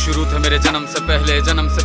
शुरू थे मेरे जन्म से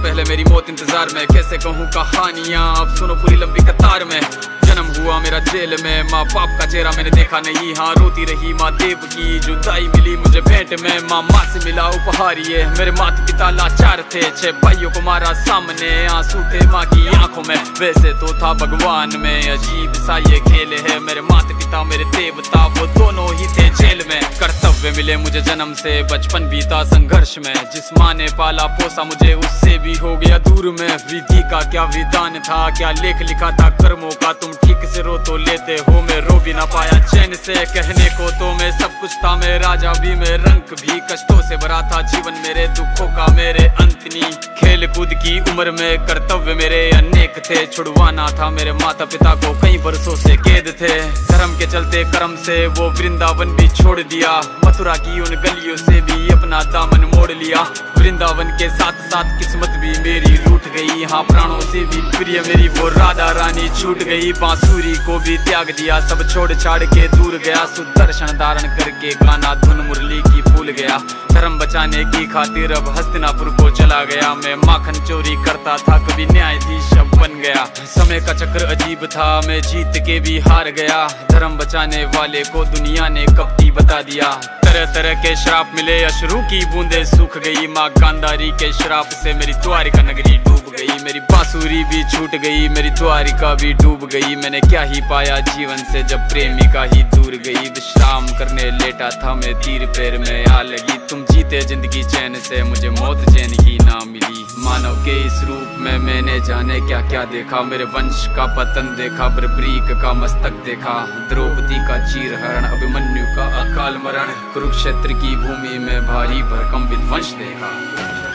पहले मेरी मौत इंतजार में। कैसे कहूँ कहानियाँ, अब सुनो पूरी लंबी कतार में। जन्म हुआ मेरा जेल में, माँ बाप का चेहरा मैंने देखा नहीं। हाँ रोती रही माँ देव की, जुदाई मिली मुझे भेंट में। माँ से मिला उपहार ये, मेरे माता पिता लाचार थे। 6 भाइयों को मारा सामने, आंसू थे माँ की आंखों में। वैसे तो था भगवान में, अजीब सा ये खेल है। मेरे माता पिता मेरे देवता, वो दोनों ही थे जेल में। कर्तव्य मिले मुझे जन्म से, बचपन बीता संघर्ष में। जिस माँ ने पाला पोसा मुझे, उससे भी हो गया दूर में। विधि का क्या विधान था, क्या लेख लिखा था कर्मों का। तुम ठीक से रो तो लेते हो, मैं रो भी ना पाया चैन से। कहने को तो मैं सब कुछ था, मैं राजा भी, मैं रंग भी। कष्टों से भरा था जीवन मेरे, दुखों का मेरे अंत नहीं। खेल कूद की उम्र में कर्तव्य मेरे अनेक थे। छुड़वाना था मेरे माता पिता को, कई बरसों से कैद थे। धर्म के चलते कर्म से वो वृंदावन भी छोड़ दिया। मथुरा की उन गलियों से भी अपना दामन मोड़ लिया। वृंदावन के साथ साथ किस्मत भी मेरी रूठ गई। हाँ प्राणों से भी प्रिय मेरी वो राधा रानी छूट गई। बांसुरी को भी त्याग दिया, सब छोड़ छाड़ के दूर गया। सुदर्शन धारण करके गाना धुन मुरली की भूल गया। धर्म बचाने की खातिर अब हस्तिनापुर को चला गया। मैं माखन चोरी करता था, कभी न्यायाधीश अब बन गया। समय का चक्र अजीब था, मैं जीत के भी हार गया। धर्म बचाने वाले को दुनिया ने कपटी बता दिया। तरह तरह के श्राप मिले, अश्रु की बूंदे सूख गई। माँ गांधारी के श्राप से मेरी द्वारिका नगरी डूब गई। मेरी बांसुरी भी छूट गई, मेरी द्वारिका भी डूब गई। मैंने क्या ही पाया जीवन से, जब प्रेमिका ही दूर गई। विश्राम करने लेटा था मैं, तीर पैर में आ लगी। तुम जीते जिंदगी चैन से, मुझे मौत चैन ही ना मिली। मानव के इस रूप में मैंने जाने क्या क्या देखा। मेरे वंश का पतन देखा, बर्बरीक का मस्तक देखा। द्रौपदी का चीरहरण, अभिमन्यु का अकाल मरण। कुरुक्षेत्र की भूमि में भारी भरकम विध्वंस देखा।